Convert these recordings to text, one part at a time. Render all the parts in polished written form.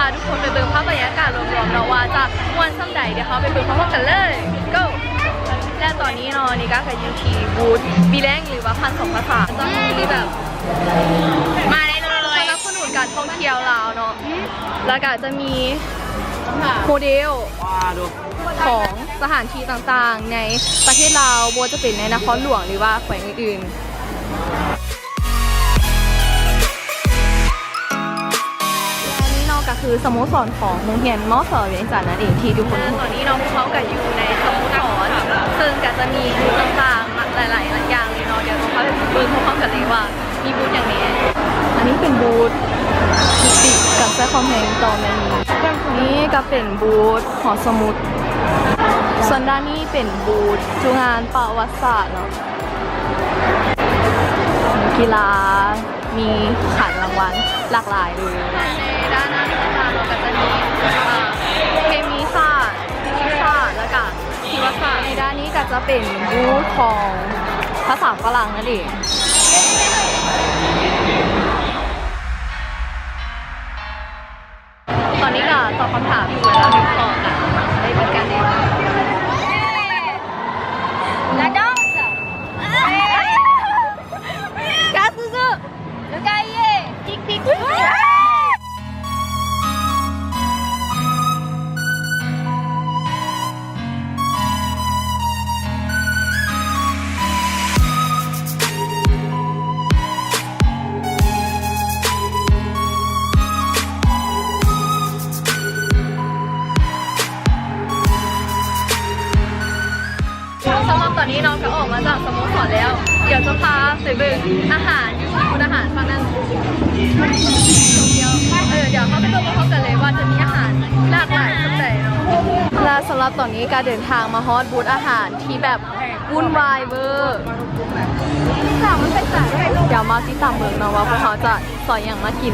าทุกคนไปเบิ่งภาพบรรยากาศรวมๆเนาะว่าจะม่วนซ้ำใดเดี๋ยวเขาไปเบิ่งพร้อมๆกันเลย go และตอนนี้เนาะนี่ก็คืออยู่ที่บูธบีแรงหรือว่าพันสองภาษาจะมีแบบมาได้เลยสนับสนุนการท่องเที่ยวลาวเนาะแล้วก็จะมีโมเดลของสถานที่ต่างๆในประเทศลาวโบจะเป็นในนครหลวงหรือว่าแขวงอื่นๆก็คือสโมสรของโรงเรียนมอสเวียงจันทร์นั่นเองที่ทุกคนตอนนี้น้องเขาก็อยู่ในสโมสรซึ่งก็จะมีบูธต่างๆหลายๆอย่างเลยเนาะเดี๋ยวน้องเขาไปเบิ่งพร้อมๆกันเลยว่ามีบูธอย่างนี้อันนี้เป็นบูธติดกับแซ่คอมเพลงต่อแมนี้ก็เป็นบูธหอสมุดส่วนด้านนี้เป็นบูธจูงานประวัติศาสตร์เนาะกีฬามีขันรางวัลหลากหลายเลยในด้านหน้าที่ต่างๆเราก็จะมีเคมีศาสตร์ฟิสิกส์ศาสตร์แล้วก็ชีวศาสตร์ในด้านนี้ก็จะเป็นบูธของภาษาฝรั่งนั่นเองตอนนี้ก็ตอบคำถามอยู่แล้วหนึ่งข้อค่ะได้เป็นการเรียนและดองกาซูซูลูกาเย่พิกพิกตอนนี้น้องก็ออกมาจากสโมสรแล้วเดี๋ยวจะพาไปเบิ่งอาหารอยู่ที่บูธอาหารฝั่งนั้นเดี๋ยวเข้าไปดูพร้อมกันเลยว่าจะมีอาหารหลากหลายสไตล์เนาะและสำหรับตอนนี้การเดินทางมาฮอตบูธอาหารที่แบบวุ่นวายเวอร์เดี๋ยวมาติดตามเบิ่งเนาะว่าพวกเขาจะสอยอย่างมากิน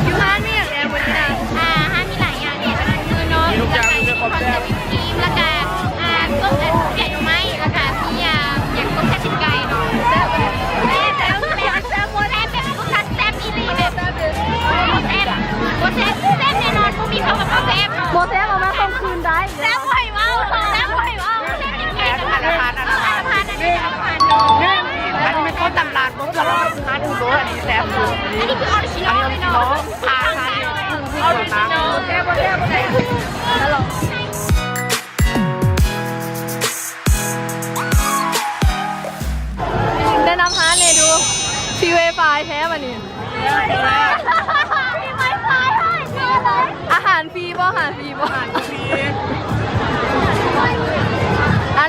ยูฮานมีอย่างไรวันนี้นะฮานมีหลายอย่างเนี่ยคือน้องแล้วก็คอนเซ็ปต์ครีมแล้วก็ต้มไก่ไหมแล้วก็พี่อย่างต้มแซ่บไก่เนาะแซ่บโบแซ่บแบบกุซัดแซ่บอีลีแบบโบแซ่บแน่นอนกูมีคำว่าโบแซ่บเอามาต้มคืนได้แซ่บไหวมากแซ่บไหวมากแซ่บจริงๆอันนี้ไม่ต้มตำราปุ๊บแล้วเราทานดูโบอันนี้แซ่บอันนี้คือออริจินอลเลยเนาะออริจินอลแซ่บแล้วลองแนะนำฮาร์ดเลยดูฟรีไวไฟแท้วันนี้อาหารฟรีป่ะอาหารฟรี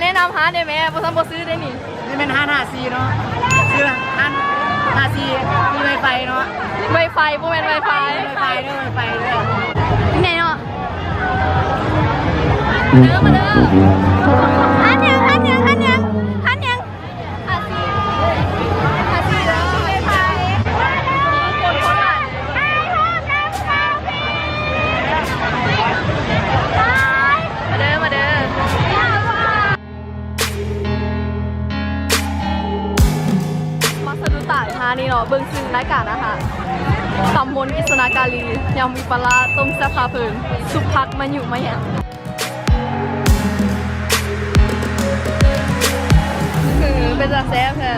แนะนำฮาร์ดได้ไหมพอทำพอซื้อได้นี่นี่เป็นฮานาซีเนาะชื่อฮานาซีมีไวไฟเนาะไวไฟพวกเป็นไวไฟด้วยที่ไหนเนาะมาเด้อฮันยังอาซีแล้วไวไฟมาเด้อมาสะดุดตาทานี่เนาะเบิ่งซึ่งรายการนะคะตำบลกิษณากาลียำวิปลาต้มแซ่บพาเพลินสุพักมันอยู่มาอย่างคือเป็นจะแซ่บแท้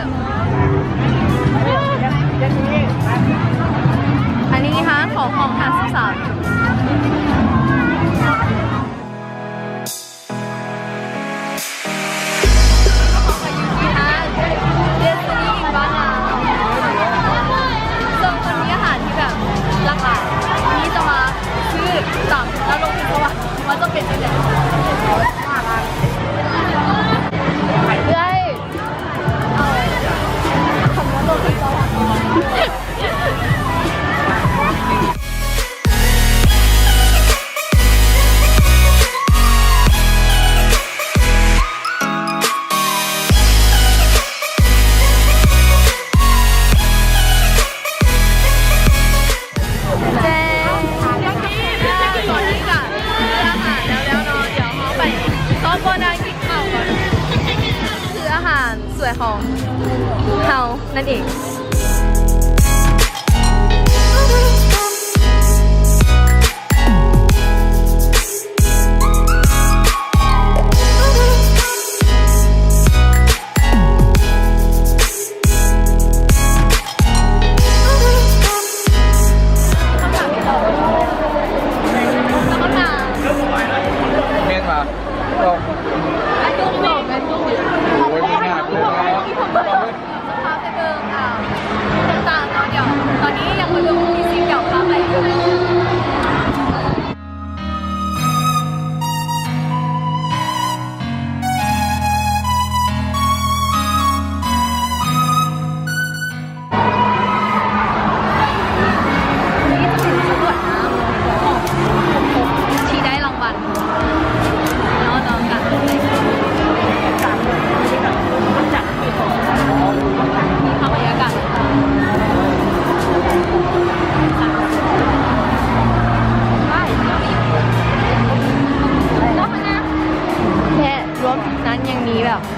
อันนี้ฮะของ53หลากหลายวันนี้จะมาซื้อสั่งแล้วลงทุนว่ามันจะเป็นยังไงเรื่อยคำว่าลงทุน วยของเฮานั่นเอง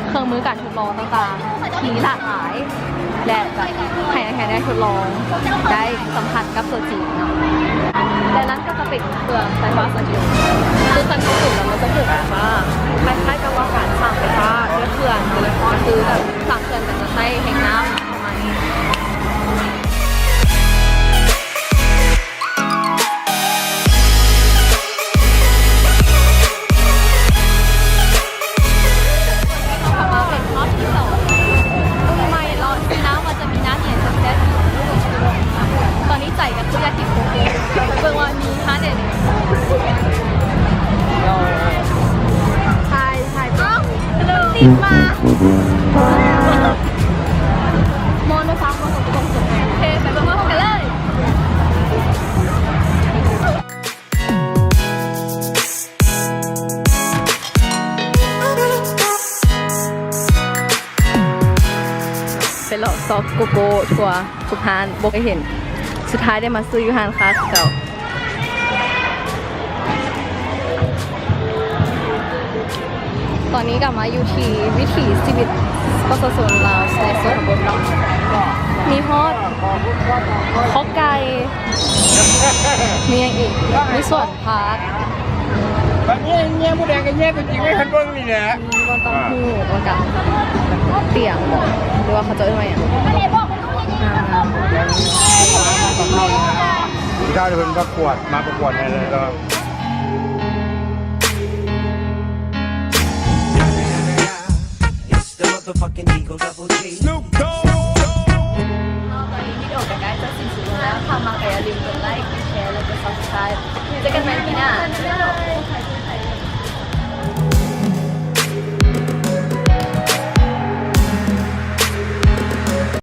เครื่องมือการทดลองต่างๆที่หลากหลายและแบบให้นักแข่งได้ทดลองได้สัมผัสกับตัวจริงเนาะและนั้นก็จะเป็นเครื่องไฟฟ้าสถิตคือคันที่สุดแล้วมันจะเกิดแบบว่าคล้ายๆกับว่าการสร้างไฟฟ้าด้วยเครื่องคือแบบสร้างเครื่องแต่จะใช้แห่งน้ำประมาณนี้ตอนนี้ใจกับเพื่อนที่ผมเบิ่งว่ามีค่าเด่นถ่ายติดมามอนฟ้ามาของกองสุดโอเคไปเบิ่งว่ากันเลยไปหลอกซอกโกโก้ทัวร์ทุกฮานบอกให้เห็นสุดท้ายได้มาซื้อยูฮานคลาสเก่าตอนนี้กลับมาอยู่ที่วิถีชีวิตประชาชนลาวในส่วนบนเนาะมีฮอดข้อไก่มีอย่างอีกมีส่วนพาร์คตอนนี้เงี้ยผู้แดงกับเงี้ยตัวจริงไม่ทันเบิ้งนี่แหละมีบนต้องหูบนกับเตียงบอกหรือว่าเขาจะเอ้ยมาอย่างเจ้าจะเป็นประกวดมาประกวดอะไรเลยก็ตอนนี้วิดีโอกันได้จะสิ้นสุดแล้วทำมาแอร์ลืมกดไลค์กดแชร์แล้วก็ subscribe เจอกันใหม่ปีหน้า